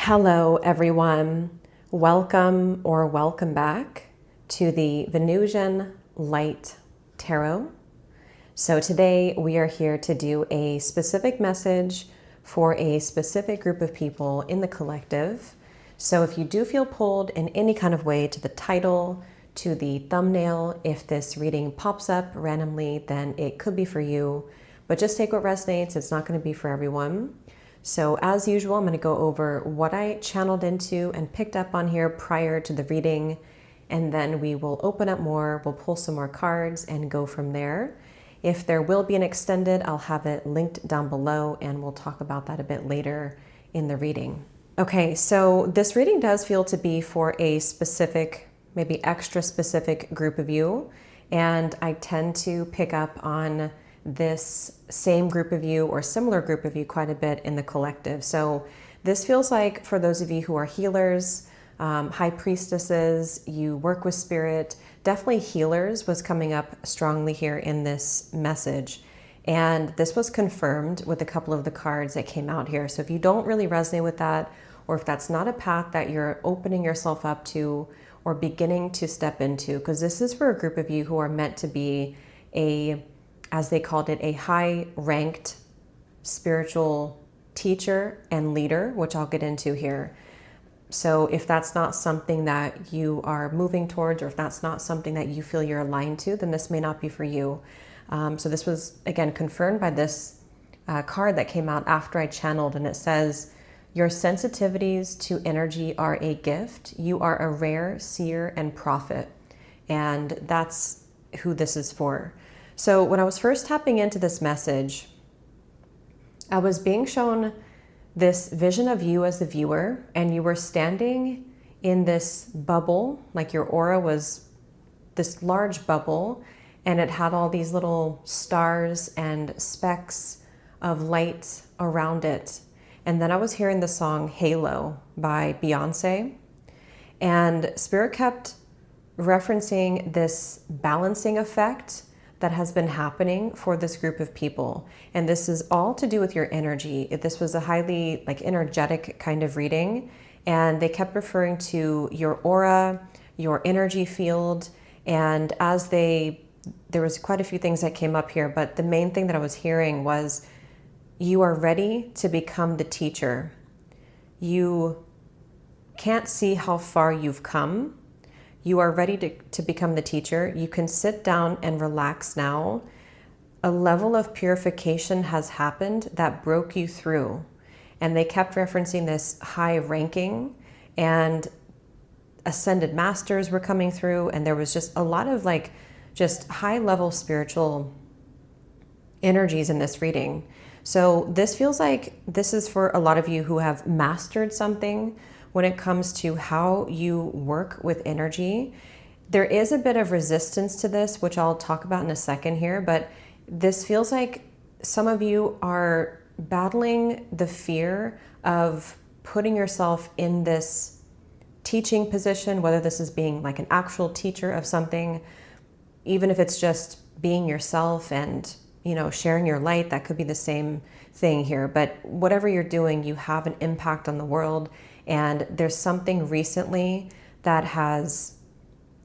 Hello, everyone. Welcome or welcome back to the Venusian Light Tarot. So today we are here to do a specific message for a specific group of people in the collective. So if you do feel pulled in any kind of way to the title, to the thumbnail, if this reading pops up randomly, then it could be for you. But just take what resonates. It's not going to be for everyone. So as usual, I'm going to go over what I channeled into and picked up on here prior to the reading, and then we will open up more, we'll pull some more cards and go from there. If there will be an extended, I'll have it linked down below and we'll talk about that a bit later in the reading. Okay, so this reading does feel to be for a specific, maybe extra specific group of you, and I tend to pick up on this same group of you or similar group of you quite a bit in the collective. So this feels like for those of you who are healers, high priestesses, you work with spirit, definitely healers was coming up strongly here in this message. And this was confirmed with a couple of the cards that came out here. So if you don't really resonate with that, or if that's not a path that you're opening yourself up to or beginning to step into, because this is for a group of you who are meant to be as they called it, a high-ranked spiritual teacher and leader, which I'll get into here. So if that's not something that you are moving towards, or if that's not something that you feel you're aligned to, then this may not be for you. So this was, again, confirmed by this card that came out after I channeled, and it says, your sensitivities to energy are a gift. You are a rare seer and prophet. And that's who this is for. So when I was first tapping into this message, I was being shown this vision of you as the viewer, and you were standing in this bubble, like your aura was this large bubble, and it had all these little stars and specks of light around it. And then I was hearing the song Halo by Beyonce, and Spirit kept referencing this balancing effect that has been happening for this group of people. And this is all to do with your energy. This was a highly energetic kind of reading. And they kept referring to your aura, your energy field. And there was quite a few things that came up here, but the main thing that I was hearing was, you are ready to become the teacher. You can't see how far you've come. You are ready to become the teacher. You can sit down and relax now. A level of purification has happened that broke you through. And they kept referencing this high ranking, and ascended masters were coming through. And there was just a lot of just high level spiritual energies in this reading. So this feels like this is for a lot of you who have mastered something when it comes to how you work with energy. There is a bit of resistance to this, which I'll talk about in a second here, but this feels like some of you are battling the fear of putting yourself in this teaching position, whether this is being like an actual teacher of something, even if it's just being yourself and sharing your light. That could be the same thing here, but whatever you're doing, you have an impact on the world. And there's something recently that has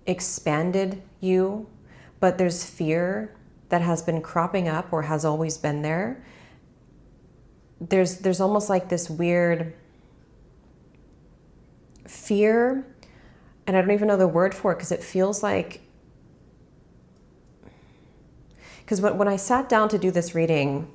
expanded you, but there's fear that has been cropping up or has always been there. There's almost like this weird fear, and I don't even know the word for it, because it feels like, because when I sat down to do this reading,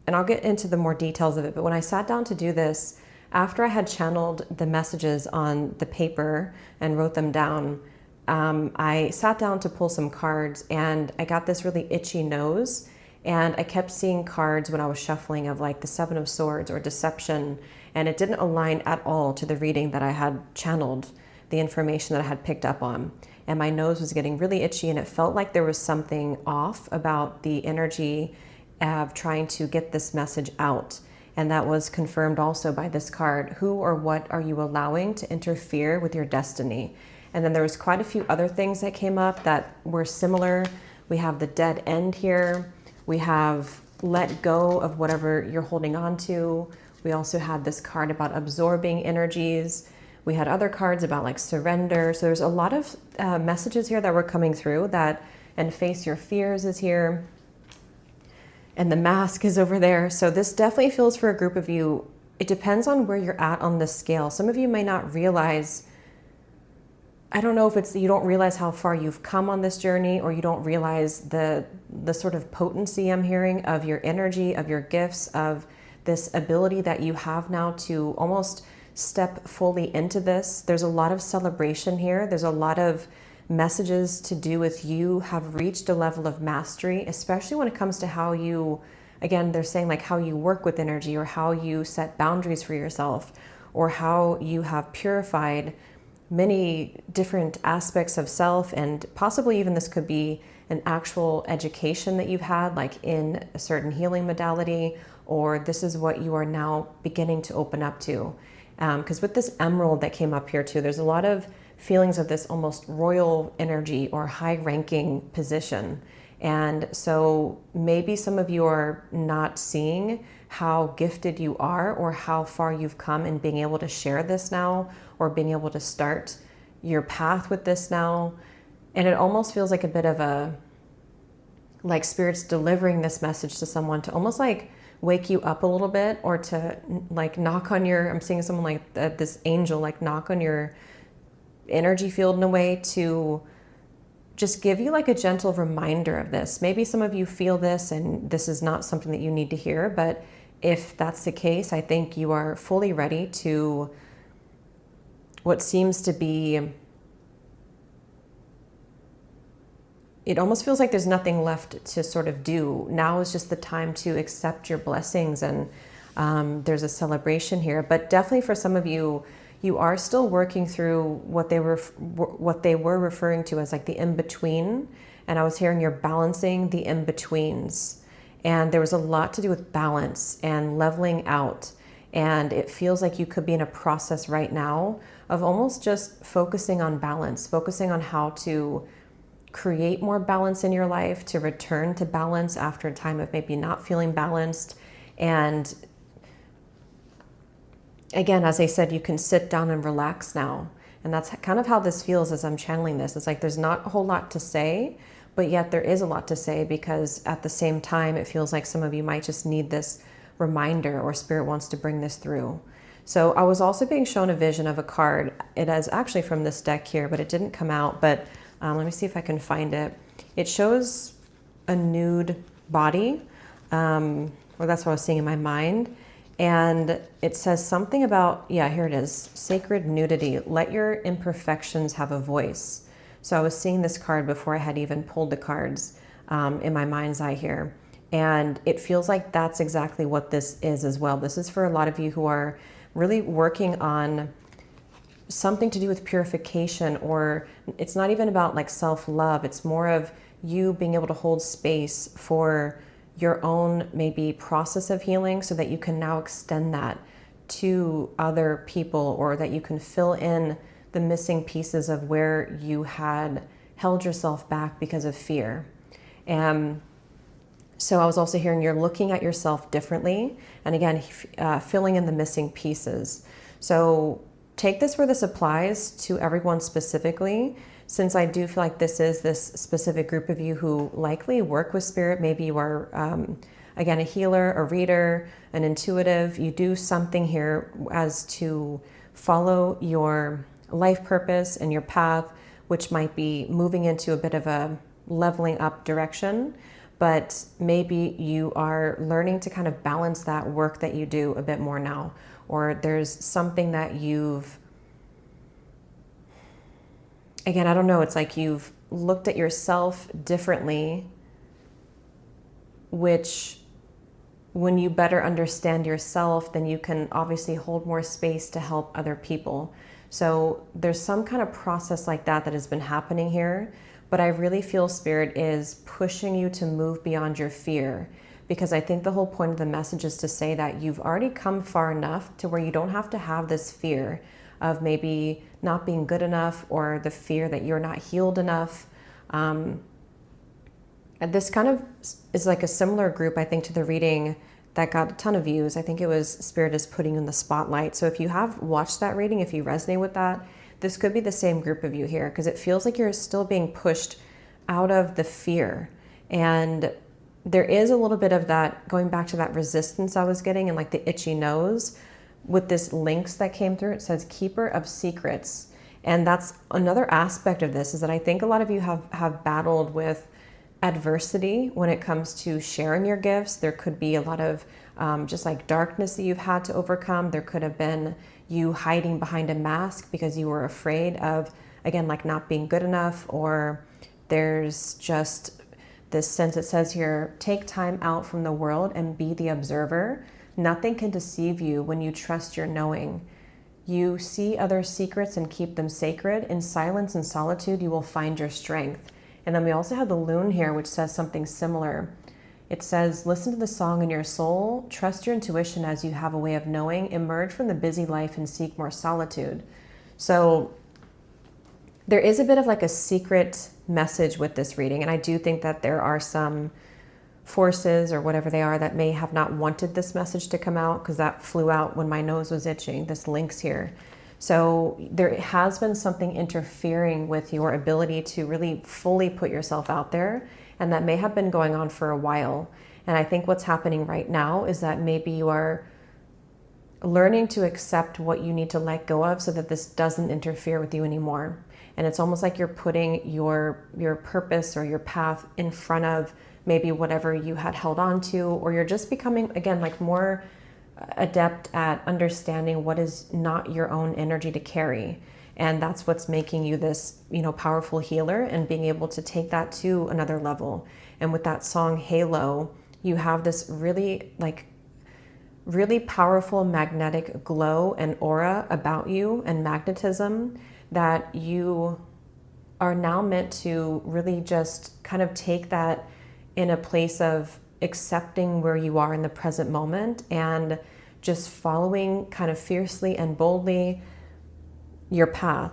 and I'll get into the more details of it, but when I sat down to do this, after I had channeled the messages on the paper and wrote them down, I sat down to pull some cards, and I got this really itchy nose, and I kept seeing cards when I was shuffling of the Seven of Swords or Deception, and it didn't align at all to the reading that I had channeled, the information that I had picked up on. And my nose was getting really itchy, and it felt like there was something off about the energy of trying to get this message out. And that was confirmed also by this card. Who or what are you allowing to interfere with your destiny? And then there was quite a few other things that came up that were similar. We have the dead end here. We have let go of whatever you're holding on to. We also had this card about absorbing energies. We had other cards about like surrender. So there's a lot of messages here that were coming through that, and face your fears is here. And the mask is over there. So this definitely feels for a group of you. It depends on where you're at on the scale. Some of you may not realize, I don't know if it's you don't realize how far you've come on this journey, or you don't realize the sort of potency I'm hearing of your energy, of your gifts, of this ability that you have now to almost step fully into this. There's a lot of celebration here. There's a lot of messages to do with you have reached a level of mastery, especially when it comes to how you, again, they're saying like how you work with energy, or how you set boundaries for yourself, or how you have purified many different aspects of self. And possibly even this could be an actual education that you've had, like in a certain healing modality, or this is what you are now beginning to open up to. Because with this emerald that came up here too, there's a lot of feelings of this almost royal energy or high ranking position. And so maybe some of you are not seeing how gifted you are, or how far you've come in being able to share this now, or being able to start your path with this now. And it almost feels like a bit of a, like Spirit's delivering this message to someone to almost like wake you up a little bit, or to like knock on your, I'm seeing someone like this angel, like knock on your energy field in a way to just give you like a gentle reminder of this. Maybe some of you feel this and this is not something that you need to hear, but if that's the case, I think you are fully ready to what seems to be, it almost feels like there's nothing left to sort of do. Now is just the time to accept your blessings, and there's a celebration here. But definitely for some of you, you are still working through what they were referring to as like the in-between. And I was hearing you're balancing the in-betweens. And there was a lot to do with balance and leveling out. And it feels like you could be in a process right now of almost just focusing on balance, focusing on how to create more balance in your life, to return to balance after a time of maybe not feeling balanced. And again, as I said, you can sit down and relax now. And that's kind of how this feels as I'm channeling this. It's like there's not a whole lot to say, but yet there is a lot to say, because at the same time, it feels like some of you might just need this reminder, or Spirit wants to bring this through. So I was also being shown a vision of a card. It is actually from this deck here, but it didn't come out. But let me see if I can find it. It shows a nude body, or that's what I was seeing in my mind. And it says something about, yeah, here it is, sacred nudity. Let your imperfections have a voice. So I was seeing this card before I had even pulled the cards in my mind's eye here. And it feels like that's exactly what this is as well. This is for a lot of you who are really working on something to do with purification, or it's not even about like self-love. It's more of you being able to hold space for your own maybe process of healing, so that you can now extend that to other people, or that you can fill in the missing pieces of where you had held yourself back because of fear. So I was also hearing you're looking at yourself differently, and again, filling in the missing pieces. So take this where this applies to everyone specifically, since I do feel like this is this specific group of you who likely work with Spirit. Maybe you are, again, a healer, a reader, an intuitive. You do something here as to follow your life purpose and your path, which might be moving into a bit of a leveling up direction. But maybe you are learning to kind of balance that work that you do a bit more now, or there's something that you've, again, I don't know, it's like you've looked at yourself differently, which when you better understand yourself, then you can obviously hold more space to help other people. So there's some kind of process like that has been happening here, but I really feel Spirit is pushing you to move beyond your fear, because I think the whole point of the message is to say that you've already come far enough to where you don't have to have this fear of maybe not being good enough, or the fear that you're not healed enough. And this kind of is like a similar group, I think, to the reading that got a ton of views. I think it was Spirit is putting you in the spotlight. So if you have watched that reading, if you resonate with that, this could be the same group of you here, because it feels like you're still being pushed out of the fear. And there is a little bit of that, going back to that resistance I was getting and like the itchy nose with this links that came through. It says keeper of secrets. And that's another aspect of this, is that I think a lot of you have battled with adversity when it comes to sharing your gifts. There could be a lot of just like darkness that you've had to overcome. There could have been you hiding behind a mask because you were afraid of, again, like not being good enough, or there's just this sense, it says here, take time out from the world and be the observer. Nothing can deceive you when you trust your knowing. You see other secrets and keep them sacred. In silence and solitude, you will find your strength. And then we also have the loon here, which says something similar. It says, listen to the song in your soul, trust your intuition as you have a way of knowing, emerge from the busy life and seek more solitude. So there is a bit of like a secret message with this reading. And I do think that there are some forces or whatever they are that may have not wanted this message to come out, because that flew out when my nose was itching, this links here. So there has been something interfering with your ability to really fully put yourself out there, and that may have been going on for a while. And I think what's happening right now is that maybe you are learning to accept what you need to let go of so that this doesn't interfere with you anymore. And it's almost like you're putting your purpose or your path in front of maybe whatever you had held on to, or you're just becoming, again, like more adept at understanding what is not your own energy to carry. And that's what's making you this, powerful healer, and being able to take that to another level. And with that song Halo, you have this really powerful magnetic glow and aura about you, and magnetism, that you are now meant to really just kind of take that in a place of accepting where you are in the present moment, and just following kind of fiercely and boldly your path.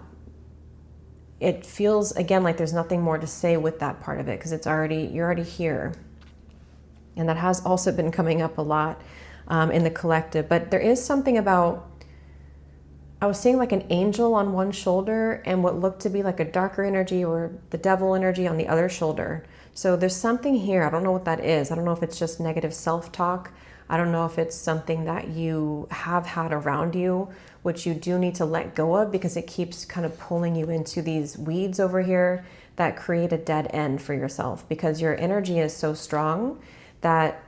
It feels, again, like there's nothing more to say with that part of it, because you're already here. And that has also been coming up a lot in the collective. But there is something about, I was seeing like an angel on one shoulder and what looked to be like a darker energy or the devil energy on the other shoulder. So there's something here. I don't know what that is. I don't know if it's just negative self-talk. I don't know if it's something that you have had around you, which you do need to let go of, because it keeps kind of pulling you into these weeds over here that create a dead end for yourself, because your energy is so strong that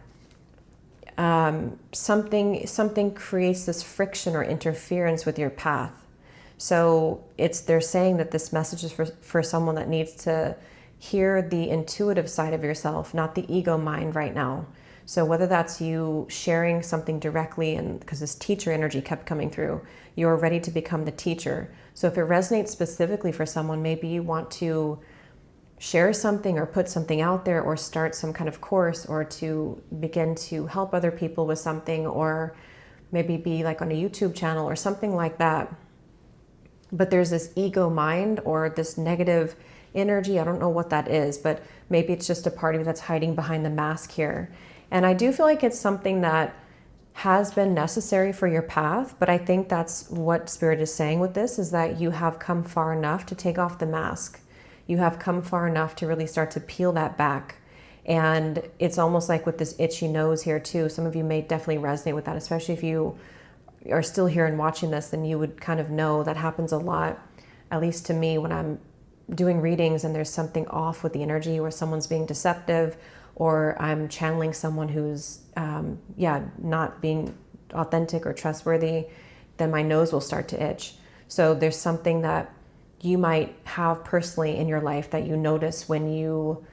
something creates this friction or interference with your path. So they're saying that this message is for someone that needs to hear the intuitive side of yourself, not the ego mind right now. So whether that's you sharing something directly, and because this teacher energy kept coming through, you're ready to become the teacher. So if it resonates specifically for someone, maybe you want to share something or put something out there, or start some kind of course, or to begin to help other people with something, or maybe be like on a YouTube channel or something like that. But there's this ego mind or this negative energy. I don't know what that is, but maybe it's just a part of you that's hiding behind the mask here. And I do feel like it's something that has been necessary for your path, but I think that's what Spirit is saying with this, is that you have come far enough to take off the mask. You have come far enough to really start to peel that back. And it's almost like with this itchy nose here too, some of you may definitely resonate with that, especially if you are still here and watching this, then you would kind of know that happens a lot, at least to me, when I'm doing readings and there's something off with the energy, or someone's being deceptive, or I'm channeling someone who's not being authentic or trustworthy, then my nose will start to itch. So there's something that you might have personally in your life that you notice when you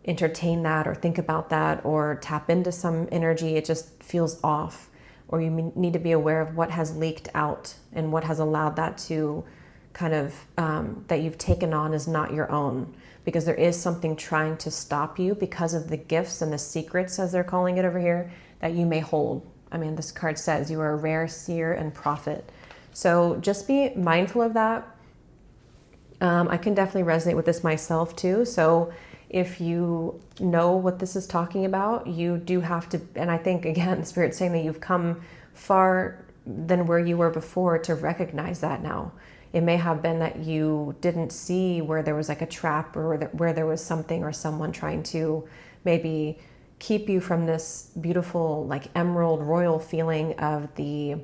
entertain that, or think about that, or tap into some energy. It just feels off, or you need to be aware of what has leaked out and what has allowed that to kind of that you've taken on as not your own, because there is something trying to stop you because of the gifts and the secrets, as they're calling it over here, that you may hold. I mean, this card says you are a rare seer and prophet. So just be mindful of that. I can definitely resonate with this myself too. So if you know what this is talking about, you do have to, and I think again, Spirit's saying that you've come far than where you were before to recognize that now. It may have been that you didn't see where there was like a trap, or where there was something or someone trying to maybe keep you from this beautiful, like emerald royal feeling of the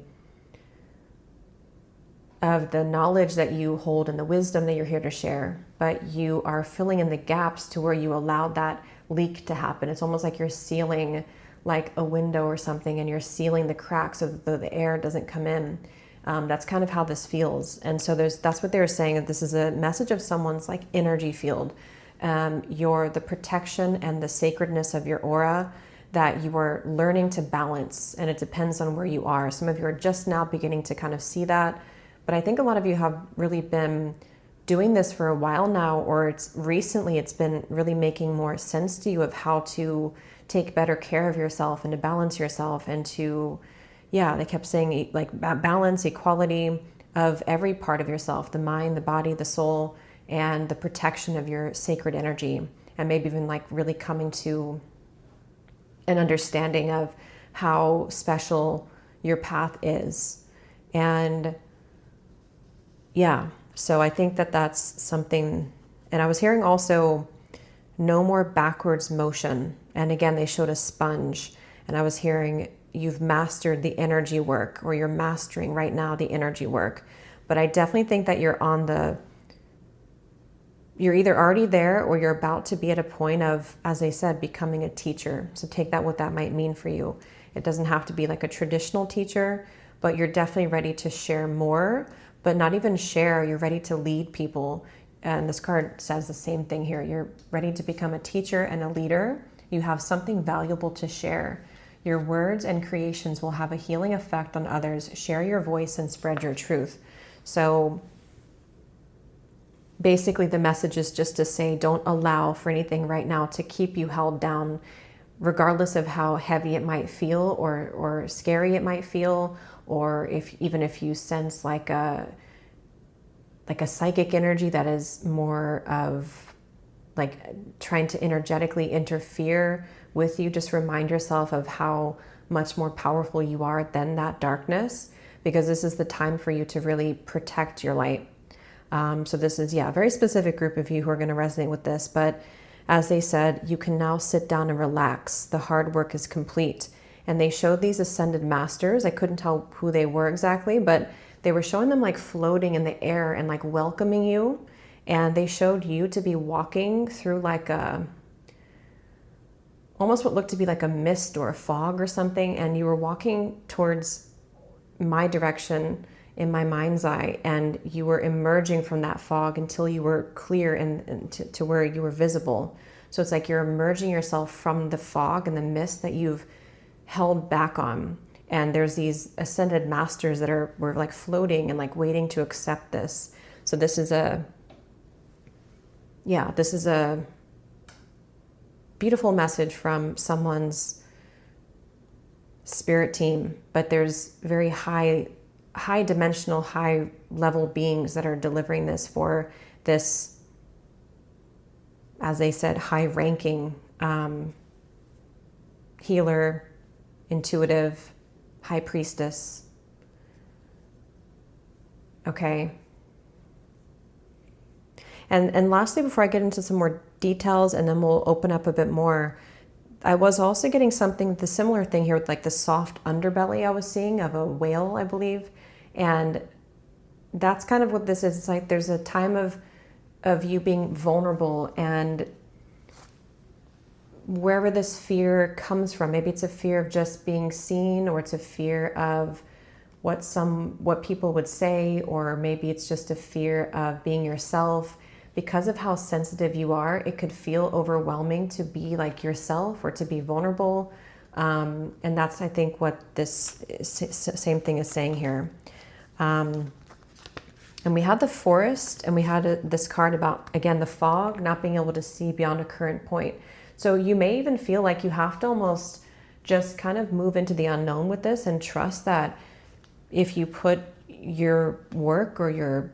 knowledge that you hold and the wisdom that you're here to share, but you are filling in the gaps to where you allowed that leak to happen. It's almost like you're sealing like a window or something, and you're sealing the cracks so that the air doesn't come in. That's kind of how this feels. And so that's what they were saying, that this is a message of someone's like energy field, the protection and the sacredness of your aura that you are learning to balance. And it depends on where you are. Some of you are just now beginning to kind of see that. But I think a lot of you have really been doing this for a while now, or it's been really making more sense to you of how to take better care of yourself and to balance yourself, and to, they kept saying like balance, equality of every part of yourself, the mind, the body, the soul, and the protection of your sacred energy. And maybe even like really coming to an understanding of how special your path is. And so I think that that's something. And I was hearing also no more backwards motion. And again, they showed a sponge, and I was hearing you've mastered the energy work, or you're mastering right now the energy work. But I definitely think that you're either already there, or you're about to be at a point of, as I said, becoming a teacher. So take that, what that might mean for you. It doesn't have to be like a traditional teacher, but you're definitely ready to share more. But not even share, you're ready to lead people. And this card says the same thing here. You're ready to become a teacher and a leader. You have something valuable to share. Your words and creations will have a healing effect on others. Share your voice and spread your truth. So basically the message is just to say, don't allow for anything right now to keep you held down, regardless of how heavy it might feel, or scary it might feel, or even if you sense like a psychic energy that is more of like trying to energetically interfere with you, just remind yourself of how much more powerful you are than that darkness, because this is the time for you to really protect your light. So this is, a very specific group of you who are going to resonate with this. But as they said, you can now sit down and relax. The hard work is complete. And they showed these ascended masters. I couldn't tell who they were exactly, but they were showing them like floating in the air and like welcoming you. And they showed you to be walking through like almost what looked to be like a mist or a fog or something. And you were walking towards my direction in my mind's eye, and you were emerging from that fog until you were clear and to where you were visible. So it's like you're emerging yourself from the fog and the mist that you've held back on. And there's these ascended masters that were like floating and like waiting to accept this. So this is a beautiful message from someone's spirit team, but there's very high dimensional, high level beings that are delivering this for this, as they said, high ranking healer, intuitive, high priestess. Okay. And lastly, before I get into some more details, and then we'll open up a bit more, I was also getting the similar thing here with like the soft underbelly I was seeing of a whale, I believe. And that's kind of what this is. It's like there's a time of you being vulnerable, and wherever this fear comes from, maybe it's a fear of just being seen, or it's a fear of what people would say, or maybe it's just a fear of being yourself. Because of how sensitive you are, it could feel overwhelming to be like yourself or to be vulnerable. And that's, I think, what this same thing is saying here. And we had the forest, and we had this card about, again, the fog, not being able to see beyond a current point. So you may even feel like you have to almost just kind of move into the unknown with this, and trust that if you put your work or your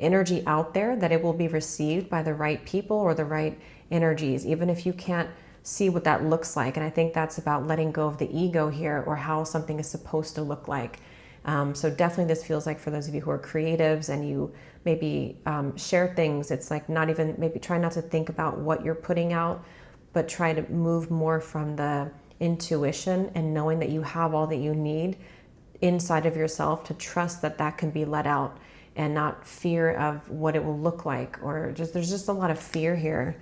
energy out there, that it will be received by the right people or the right energies, even if you can't see what that looks like. And I think that's about letting go of the ego here, or how something is supposed to look like. So definitely this feels like, for those of you who are creatives and you maybe share things, it's like not even, maybe try not to think about what you're putting out, but try to move more from the intuition and knowing that you have all that you need inside of yourself, to trust that that can be let out, and not fear of what it will look like, or just, there's just a lot of fear here,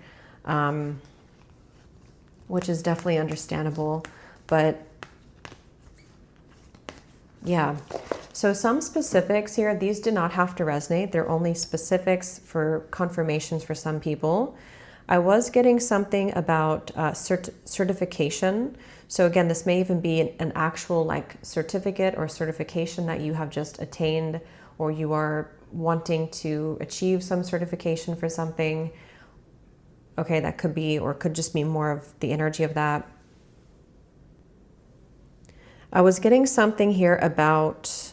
which is definitely understandable. But yeah, so some specifics here, these do not have to resonate. They're only specifics for confirmations for some people. I was getting something about certification. So again, this may even be an actual like certificate or certification that you have just attained, or you are wanting to achieve some certification for something. Okay, that could be, or could just be more of the energy of that. I was getting something here about,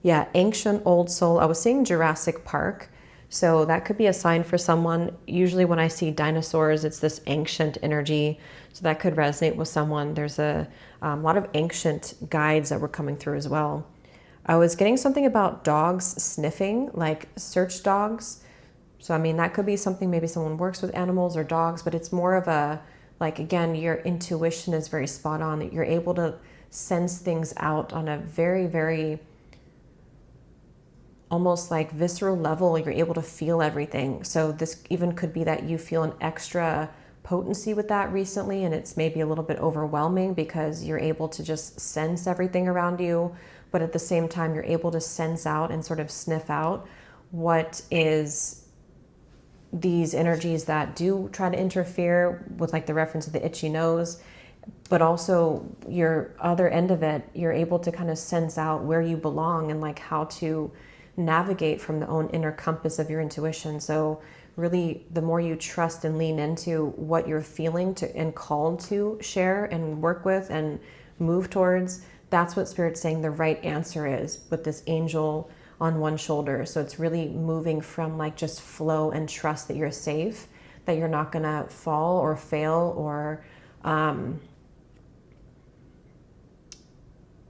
yeah, ancient old soul. I was seeing Jurassic Park. So that could be a sign for someone. Usually when I see dinosaurs, it's this ancient energy. So that could resonate with someone. There's a lot of ancient guides that were coming through as well. I was getting something about dogs sniffing, like search dogs. So, I mean, that could be something, maybe someone works with animals or dogs, but it's more of a, like, again, your intuition is very spot on, that you're able to sense things out on a very, very almost like visceral level. You're able to feel everything. So this even could be that you feel an extra potency with that recently, and it's maybe a little bit overwhelming because you're able to just sense everything around you, but at the same time you're able to sense out and sort of sniff out what is these energies that do try to interfere with, like the reference of the itchy nose. But also your other end of it, you're able to kind of sense out where you belong and like how to navigate from the own inner compass of your intuition. So really, the more you trust and lean into what you're feeling to and called to share and work with and move towards, that's what Spirit's saying the right answer is, with this angel on one shoulder. So it's really moving from like just flow and trust that you're safe, that you're not gonna fall or fail, or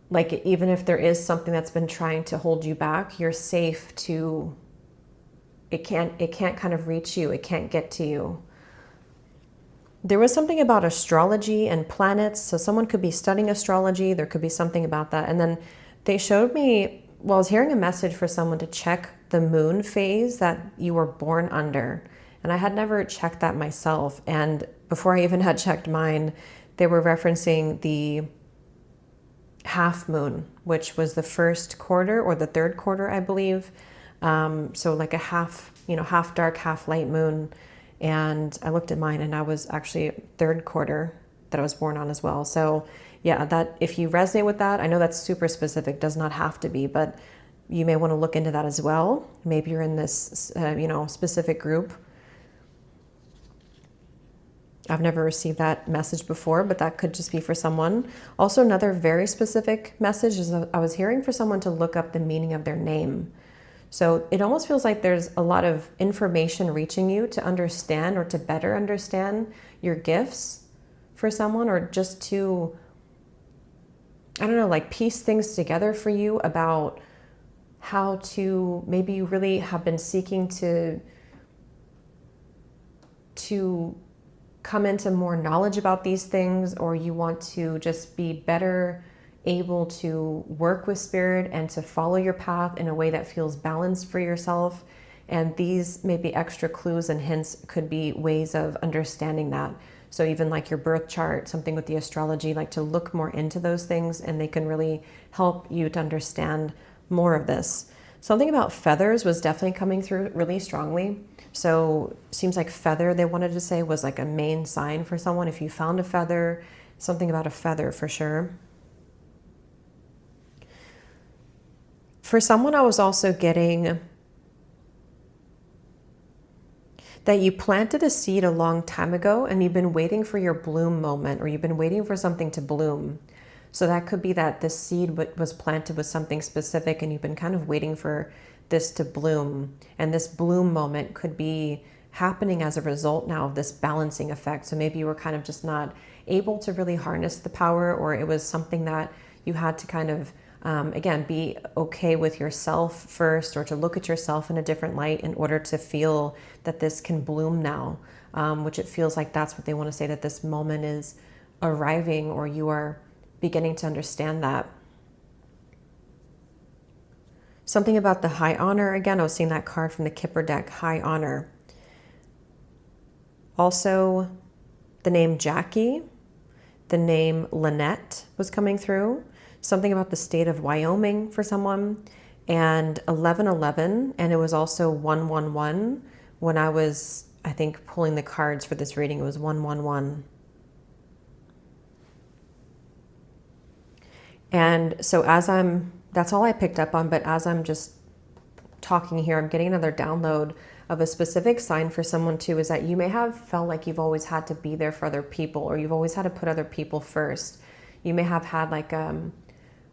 like even if there is something that's been trying to hold you back, you're safe to, it can't kind of reach you, it can't get to you. There was something about astrology and planets. So someone could be studying astrology, there could be something about that. And then they showed me, well, I was hearing a message for someone to check the moon phase that you were born under. And I had never checked that myself. And before I even had checked mine, they were referencing the half moon, which was the first quarter or the third quarter, I believe. So like a half, half dark, half light moon. And I looked at mine and I was actually third quarter that I was born on as well. So yeah, that if you resonate with that, I know that's super specific, does not have to be, but you may want to look into that as well. Maybe you're in this, specific group. I've never received that message before, but that could just be for someone. Also, another very specific message is I was hearing for someone to look up the meaning of their name. So it almost feels like there's a lot of information reaching you to understand or to better understand your gifts for someone, or just to, I don't know, like piece things together for you about how to, maybe you really have been seeking to come into more knowledge about these things, or you want to just be better able to work with Spirit and to follow your path in a way that feels balanced for yourself. And these maybe extra clues and hints could be ways of understanding that. So even like your birth chart, something with the astrology, like to look more into those things, and they can really help you to understand more of this. Something about feathers was definitely coming through really strongly. So seems like feather, they wanted to say, was like a main sign for someone. If you found a feather, something about a feather for sure. For someone, I was also getting that you planted a seed a long time ago and you've been waiting for your bloom moment, or you've been waiting for something to bloom. So that could be that this seed was planted with something specific and you've been kind of waiting for this to bloom. And this bloom moment could be happening as a result now of this balancing effect. So maybe you were kind of just not able to really harness the power, or it was something that you had to kind of, again, be okay with yourself first, or to look at yourself in a different light in order to feel that this can bloom now, which it feels like that's what they want to say, that this moment is arriving, or you are beginning to understand that. Something about the high honor. Again, I was seeing that card from the Kipper deck, high honor. Also, the name Jackie, the name Lynette was coming through. Something about the state of Wyoming for someone. And 1111, and it was also 111. When I was, I think, pulling the cards for this reading, it was 111. And so that's all I picked up on, but as I'm just talking here, I'm getting another download of a specific sign for someone too, is that you may have felt like you've always had to be there for other people, or you've always had to put other people first. You may have had like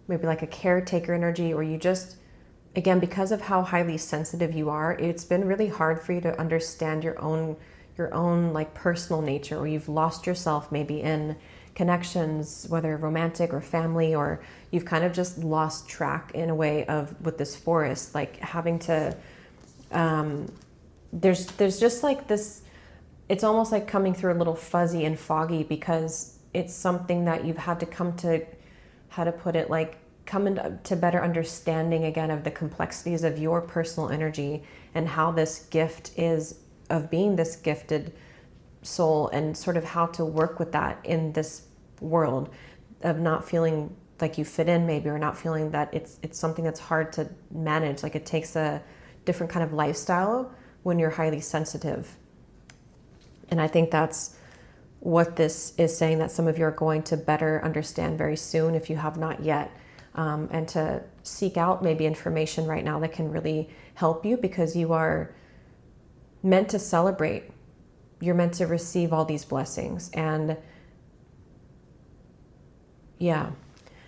maybe like a caretaker energy, or you just, again, because of how highly sensitive you are, it's been really hard for you to understand your own like personal nature, or you've lost yourself maybe in connections, whether romantic or family, or you've kind of just lost track in a way of with this forest, like having to, there's just like this, it's almost like coming through a little fuzzy and foggy, because it's something that you've had to come to, how to put it, like come into better understanding again of the complexities of your personal energy and how this gift is of being this gifted soul, and sort of how to work with that in this world of not feeling like you fit in maybe, or not feeling that it's something that's hard to manage. Like it takes a different kind of lifestyle when you're highly sensitive. And I think that's what this is saying, that some of you are going to better understand very soon if you have not yet, and to seek out maybe information right now that can really help you, because you are meant to celebrate. You're meant to receive all these blessings. And yeah,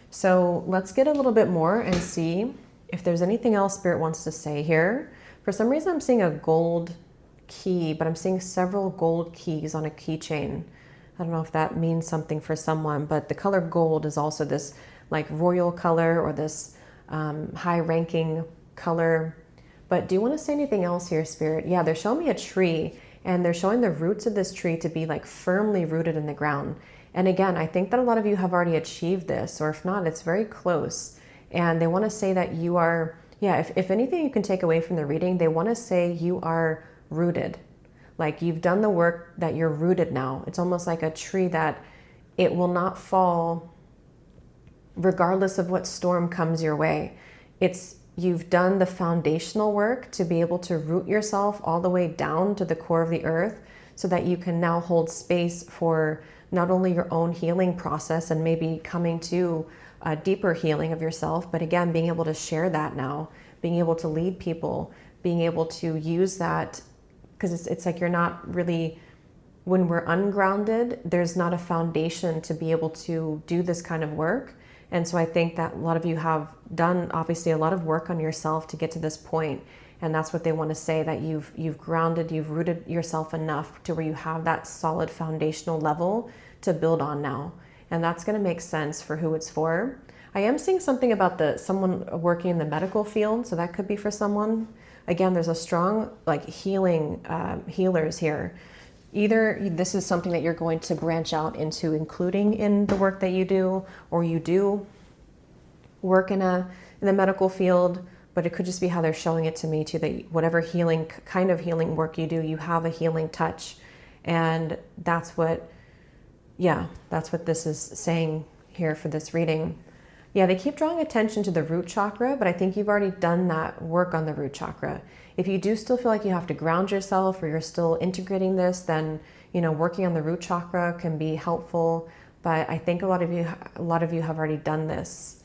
so let's get a little bit more and see if there's anything else Spirit wants to say here. For some reason, I'm seeing a gold key, but I'm seeing several gold keys on a keychain. I don't know if that means something for someone, but the color gold is also this like royal color, or this high ranking color. But do you want to say anything else here, Spirit? Yeah, they're showing me a tree, and they're showing the roots of this tree to be like firmly rooted in the ground. And again, I think that a lot of you have already achieved this, or if not, it's very close. And they want to say that you are, yeah, if anything you can take away from the reading, they want to say you are rooted. Like you've done the work, that you're rooted now. It's almost like a tree that it will not fall regardless of what storm comes your way. You've done the foundational work to be able to root yourself all the way down to the core of the earth, so that you can now hold space for not only your own healing process and maybe coming to a deeper healing of yourself, but again, being able to share that now, being able to lead people, being able to use that, because it's like you're not really, when we're ungrounded, there's not a foundation to be able to do this kind of work. And so I think that a lot of you have done obviously a lot of work on yourself to get to this point. And that's what they want to say, that you've grounded, you've rooted yourself enough to where you have that solid foundational level to build on now. And that's going to make sense for who it's for. I am seeing something about someone working in the medical field. So that could be for someone. Again, there's a strong like healers here. Either this is something that you're going to branch out into including in the work that you do, or you do work in the medical field, but it could just be how they're showing it to me too, that whatever kind of healing work you do, you have a healing touch. And that's what this is saying here for this reading. Yeah, they keep drawing attention to the root chakra, but I think you've already done that work on the root chakra. If you do still feel like you have to ground yourself, or you're still integrating this, then, working on the root chakra can be helpful. But I think a lot of you have already done this.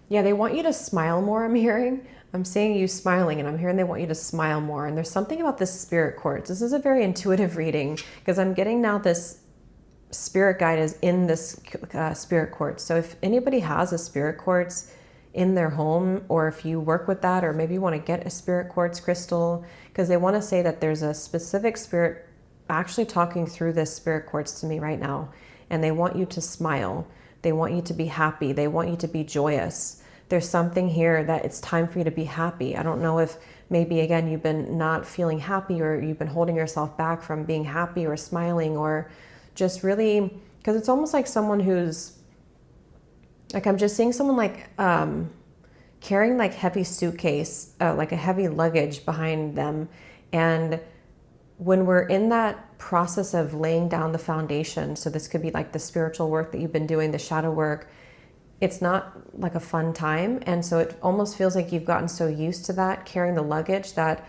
Yeah, they want you to smile more, I'm hearing. I'm seeing you smiling, and I'm hearing they want you to smile more. And there's something about this spirit quartz. This is a very intuitive reading, because I'm getting now this spirit guide is in this spirit quartz. So if anybody has a spirit quartz in their home, or if you work with that, or maybe you want to get a spirit quartz crystal, because they want to say that there's a specific spirit actually talking through this spirit quartz to me right now. And they want you to smile. They want you to be happy. They want you to be joyous. There's something here that it's time for you to be happy. I don't know if maybe, again, you've been not feeling happy, or you've been holding yourself back from being happy or smiling, or just really, because it's almost like someone who's, like, I'm just seeing someone like carrying like heavy suitcase, like a heavy luggage behind them. And when we're in that process of laying down the foundation, so this could be like the spiritual work that you've been doing, the shadow work, it's not like a fun time. And so it almost feels like you've gotten so used to that, carrying the luggage, that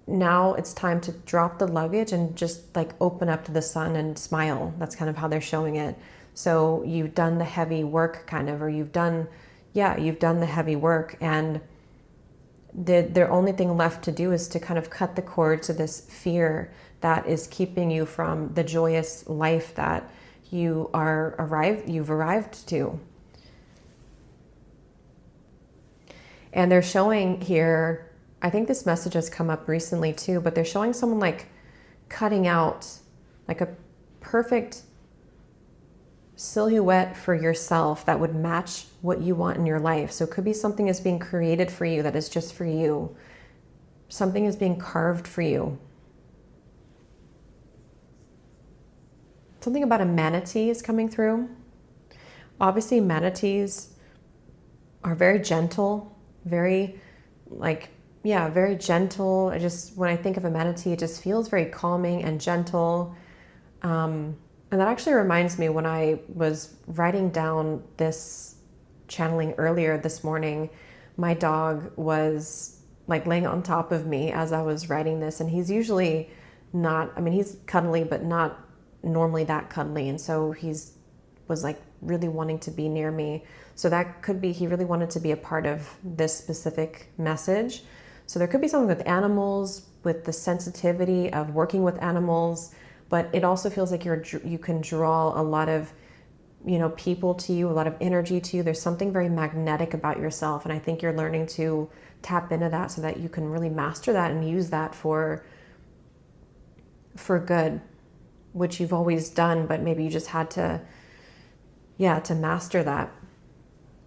now it's time to drop the luggage and just like open up to the sun and smile. That's kind of how they're showing it. So you've done the heavy work kind of, or you've done the heavy work, and the only thing left to do is to kind of cut the cord to this fear that is keeping you from the joyous life that you've arrived to. And they're showing here, I think this message has come up recently too, but they're showing someone like cutting out like a perfect silhouette for yourself that would match what you want in your life. So it could be something is being created for you that is just for you. Something is being carved for you. Something about a manatee is coming through. Obviously, manatees are very gentle, very very gentle. When I think of a manatee, it just feels very calming and gentle. And that actually reminds me, when I was writing down this channeling earlier this morning, my dog was like laying on top of me as I was writing this. And he's usually not, he's cuddly, but not normally that cuddly. And so was like really wanting to be near me. So that could be, he really wanted to be a part of this specific message. So there could be something with animals, with the sensitivity of working with animals, but it also feels like you can draw a lot of, people to you, a lot of energy to you. There's something very magnetic about yourself. And I think you're learning to tap into that so that you can really master that and use that for good, which you've always done, but maybe you just had to master that.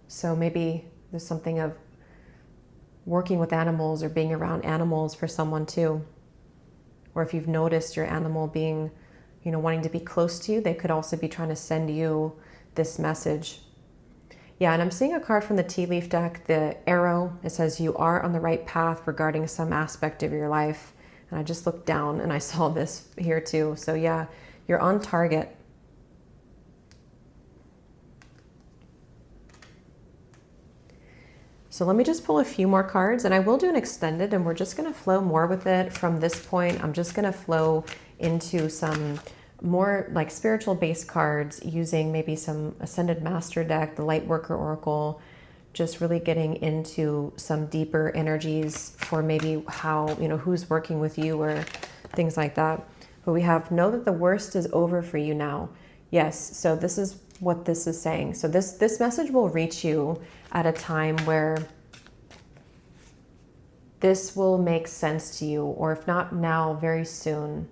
So maybe there's something of working with animals or being around animals for someone too. Or if you've noticed your animal being, wanting to be close to you, they could also be trying to send you this message. Yeah, and I'm seeing a card from the tea leaf deck, the arrow. It says you are on the right path regarding some aspect of your life. And I just looked down and I saw this here too. So yeah, you're on target. So let me just pull a few more cards, and I will do an extended, and we're just going to flow more with it from this point. I'm just going to flow into some more like spiritual based cards using maybe some Ascended Master deck, the Light Worker Oracle, just really getting into some deeper energies for maybe how, who's working with you or things like that. But we have, know that the worst is over for you now. Yes, so this is what this is saying. So this message will reach you at a time where this will make sense to you, or if not now, very soon.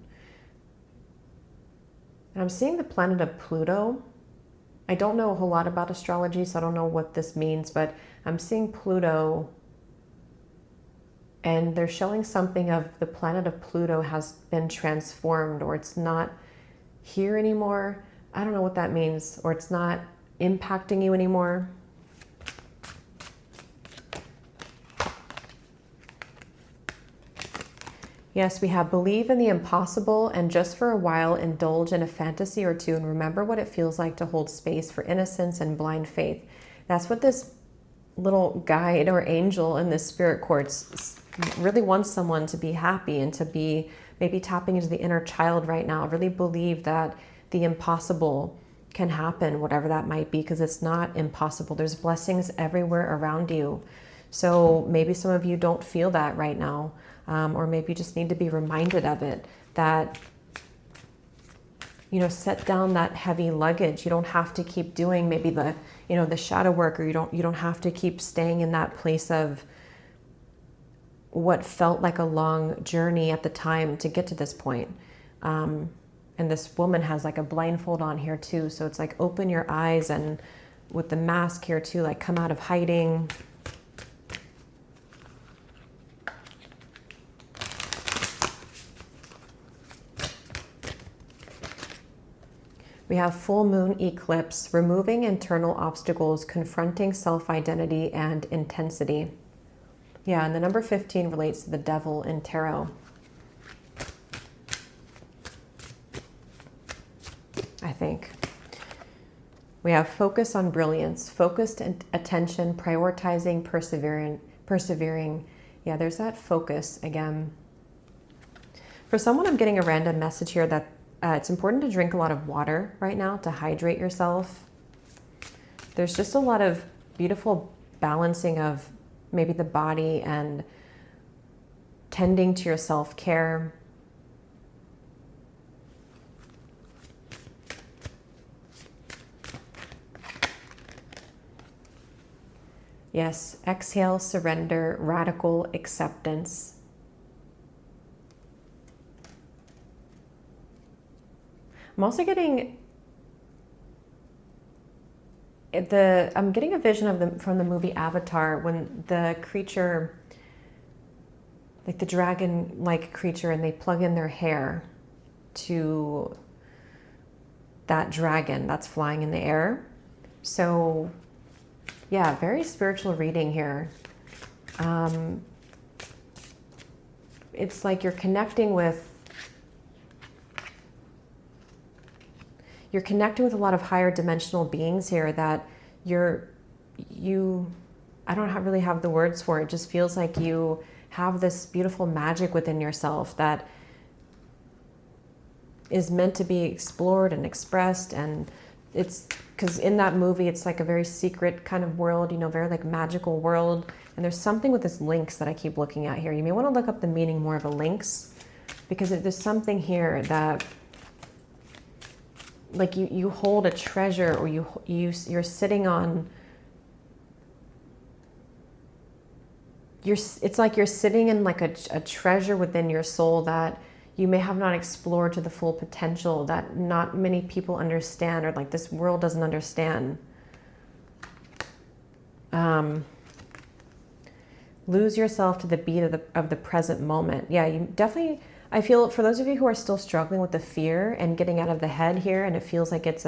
And I'm seeing the planet of Pluto. I don't know a whole lot about astrology, so I don't know what this means, but I'm seeing Pluto, and they're showing something of the planet of Pluto has been transformed, or it's not here anymore. I don't know what that means, or it's not impacting you anymore. Yes, we have believe in the impossible and just for a while indulge in a fantasy or two and remember what it feels like to hold space for innocence and blind faith. That's what this little guide or angel in this spirit quartz really wants someone to be happy and to be maybe tapping into the inner child right now. Really believe that the impossible can happen, whatever that might be, because it's not impossible. There's blessings everywhere around you. So maybe some of you don't feel that right now. Or maybe you just need to be reminded of it, that set down that heavy luggage. You don't have to keep doing maybe the, the shadow work, or you don't have to keep staying in that place of what felt like a long journey at the time to get to this point. And this woman has like a blindfold on here too. So it's like, open your eyes, and with the mask here too, like come out of hiding. We have full moon eclipse, removing internal obstacles, confronting self-identity and intensity. Yeah, and the number 15 relates to the devil in tarot. I think. We have focus on brilliance, focused attention, prioritizing, persevering. Yeah, there's that focus again. For someone, I'm getting a random message here that it's important to drink a lot of water right now to hydrate yourself. There's just a lot of beautiful balancing of maybe the body and tending to your self-care. Yes, exhale, surrender, radical acceptance. I'm also getting I'm getting a vision of from the movie Avatar, when the creature, like the dragon-like creature, and they plug in their hair to that dragon that's flying in the air. So yeah, very spiritual reading here. It's like you're connecting with a lot of higher dimensional beings here that I don't really have the words for it. It just feels like you have this beautiful magic within yourself that is meant to be explored and expressed. And it's because in that movie, it's like a very secret kind of world, very like magical world. And there's something with this lynx that I keep looking at here. You may want to look up the meaning more of a lynx, because there's something here that, like you hold a treasure, or you're sitting on, it's like you're sitting in like a treasure within your soul that you may have not explored to the full potential, that not many people understand, or like this world doesn't understand. Lose yourself to the beat of the present moment. Yeah, you definitely, I feel, for those of you who are still struggling with the fear and getting out of the head here, and it feels like it's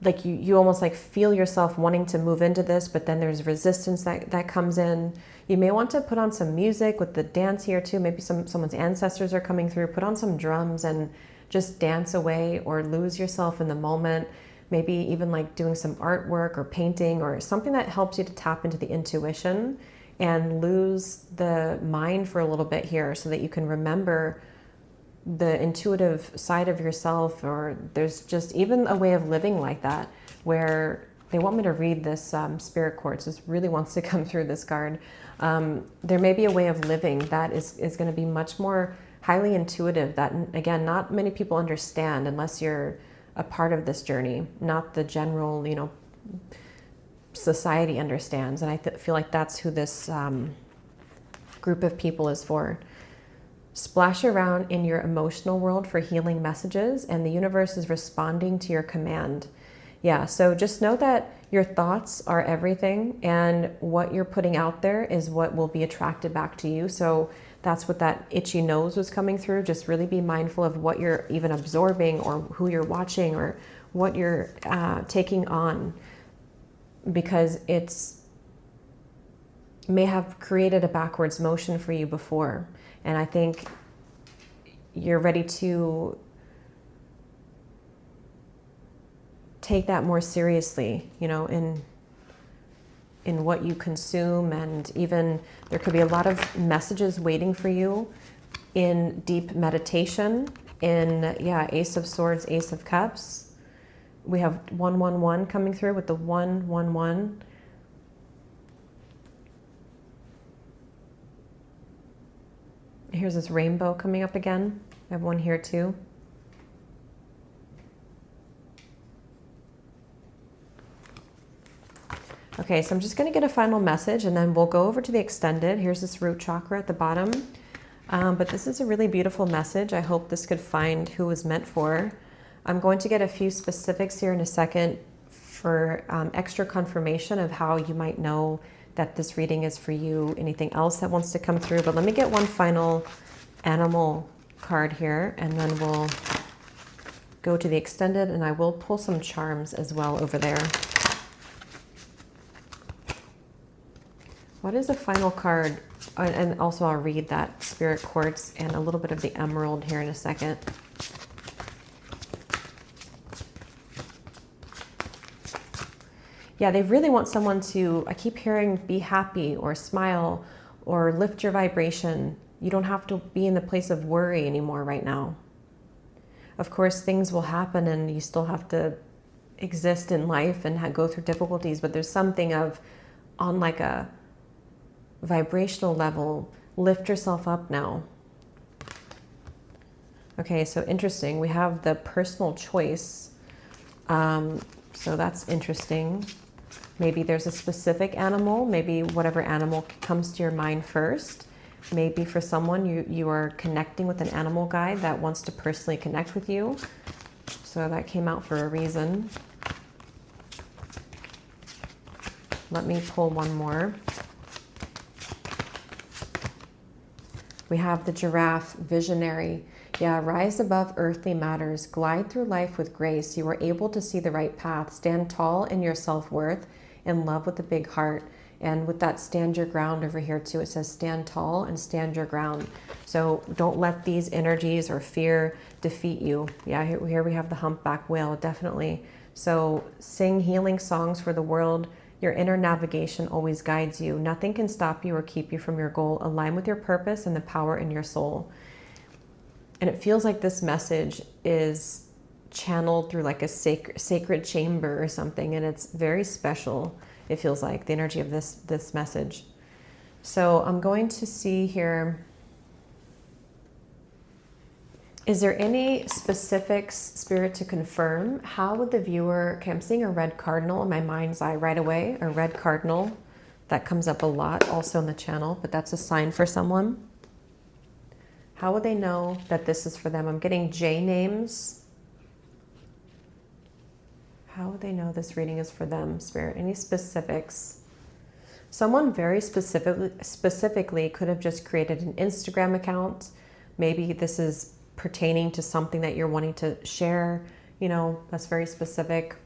like you almost like feel yourself wanting to move into this, but then there's resistance that comes in. You may want to put on some music with the dance here too. Maybe someone's ancestors are coming through. Put on some drums and just dance away, or lose yourself in the moment. Maybe even like doing some artwork or painting, or something that helps you to tap into the intuition and lose the mind for a little bit here, so that you can remember the intuitive side of yourself. Or there's just even a way of living like that, where they want me to read this spirit quartz. This really wants to come through this card. There may be a way of living that is going to be much more highly intuitive, that again, not many people understand unless you're a part of this journey, not the general, society understands. And I feel like that's who this group of people is for. Splash around in your emotional world for healing messages, and the universe is responding to your command. Yeah, so just know that your thoughts are everything, and what you're putting out there is what will be attracted back to you. So that's what that itchy nose was coming through. Just really be mindful of what you're even absorbing, or who you're watching, or what you're taking on, because it's may have created a backwards motion for you before. And I think you're ready to take that more seriously, in what you consume. And even there could be a lot of messages waiting for you in deep meditation, in, Ace of Swords, Ace of Cups. We have 111 coming through with the 111. Here's this rainbow coming up again. I have one here too. Okay, so I'm just going to get a final message and then we'll go over to the extended. Here's this root chakra at the bottom. But this is a really beautiful message. I hope this could find who was meant for. I'm going to get a few specifics here in a second for extra confirmation of how you might know that this reading is for you. Anything else that wants to come through. But let me get one final animal card here and then we'll go to the extended, and I will pull some charms as well over there. What is the final card? And also I'll read that spirit quartz and a little bit of the emerald here in a second. Yeah, they really want someone to, I keep hearing, be happy or smile or lift your vibration. You don't have to be in the place of worry anymore right now. Of course, things will happen and you still have to exist in life and go through difficulties, but there's something of, on like a vibrational level, lift yourself up now. Okay, so interesting. We have the personal choice. So that's interesting. Maybe there's a specific animal, maybe whatever animal comes to your mind first. Maybe for someone, you are connecting with an animal guide that wants to personally connect with you. So that came out for a reason. Let me pull one more. We have the giraffe, visionary. Yeah, rise above earthly matters. Glide through life with grace. You are able to see the right path. Stand tall in your self-worth. In love with a big heart. And with that stand your ground over here too, it says stand tall and stand your ground. So don't let these energies or fear defeat you. Yeah, here we have the humpback whale, definitely. So sing healing songs for the world. Your inner navigation always guides you. Nothing can stop you or keep you from your goal. Align with your purpose and the power in your soul. And it feels like this message is channeled through like a sacred chamber or something, and it's very special. It feels like the energy of this message. So I'm going to see here, is there any specifics, Spirit, to confirm? How would the viewer, okay, I'm seeing a red cardinal in my mind's eye right away, a red cardinal. That comes up a lot also in the channel, but that's a sign for someone. How would they know that this is for them? I'm getting J names. How would they know this reading is for them, Spirit? Any specifics? Someone very specifically could have just created an Instagram account. Maybe this is pertaining to something that you're wanting to share. You know, that's very specific.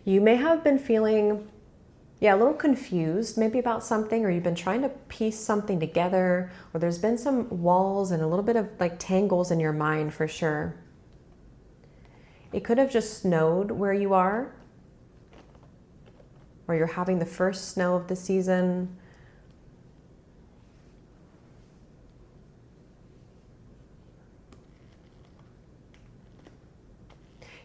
You may have been feeling, a little confused maybe about something, or you've been trying to piece something together, or there's been some walls and a little bit of like tangles in your mind for sure. It could have just snowed where you are, or you're having the first snow of the season.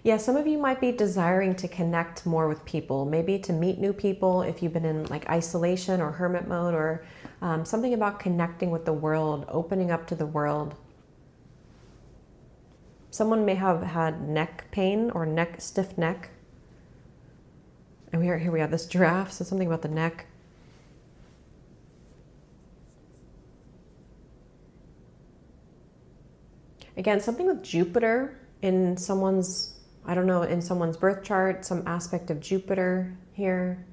Yeah, some of you might be desiring to connect more with people, maybe to meet new people if you've been in like isolation or hermit mode, or something about connecting with the world, opening up to the world. Someone may have had neck pain or stiff neck. And here we have this giraffe, so something about the neck. Again, something with Jupiter in someone's, I don't know, in someone's birth chart, some aspect of Jupiter here.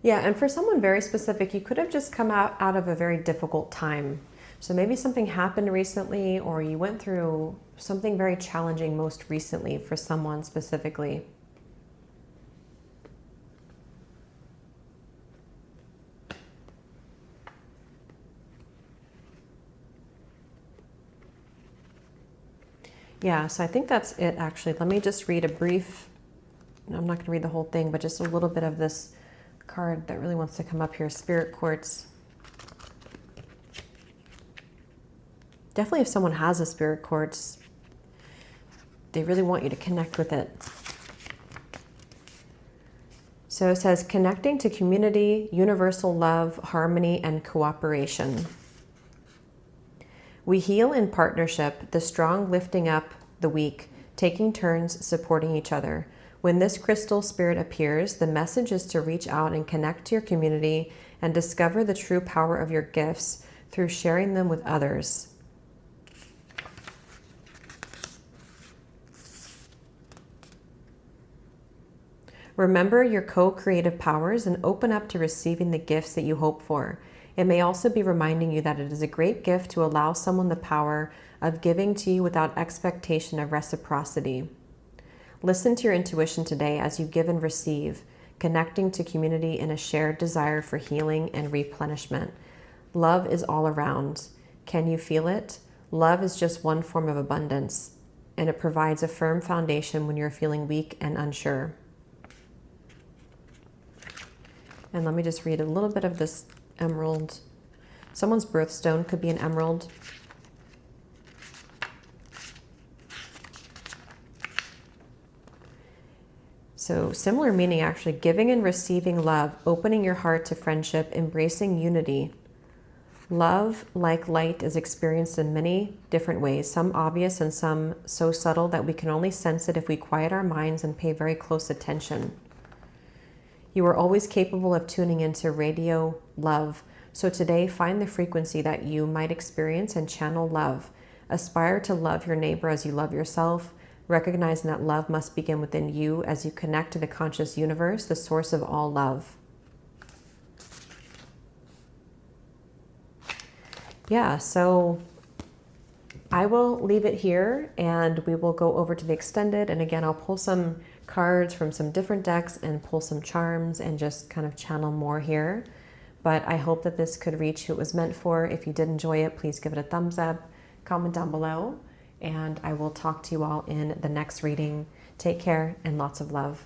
Yeah, and for someone very specific, you could have just come out of a very difficult time. So maybe something happened recently, or you went through something very challenging most recently for someone specifically. Yeah, so I think that's it actually. Let me just read a brief, I'm not going to read the whole thing, but just a little bit of this card that really wants to come up here, Spirit Quartz. Definitely if someone has a Spirit Quartz, they really want you to connect with it. So it says, connecting to community, universal love, harmony, and cooperation. We heal in partnership, the strong lifting up the weak, taking turns supporting each other. When this crystal spirit appears, the message is to reach out and connect to your community and discover the true power of your gifts through sharing them with others. Remember your co-creative powers and open up to receiving the gifts that you hope for. It may also be reminding you that it is a great gift to allow someone the power of giving to you without expectation of reciprocity. Listen to your intuition today as you give and receive, connecting to community in a shared desire for healing and replenishment. Love is all around. Can you feel it? Love is just one form of abundance, and it provides a firm foundation when you're feeling weak and unsure. And let me just read a little bit of this emerald. Someone's birthstone could be an emerald. So similar meaning, actually, giving and receiving love, opening your heart to friendship, embracing unity. Love, like light, is experienced in many different ways, some obvious and some so subtle that we can only sense it if we quiet our minds and pay very close attention. You are always capable of tuning into radio love. So today, find the frequency that you might experience and channel love. Aspire to love your neighbor as you love yourself, recognizing that love must begin within you as you connect to the conscious universe, the source of all love. Yeah, so I will leave it here and we will go over to the extended. And again, I'll pull some cards from some different decks and pull some charms and just kind of channel more here. But I hope that this could reach who it was meant for. If you did enjoy it, please give it a thumbs up, comment down below, and I will talk to you all in the next reading. Take care and lots of love.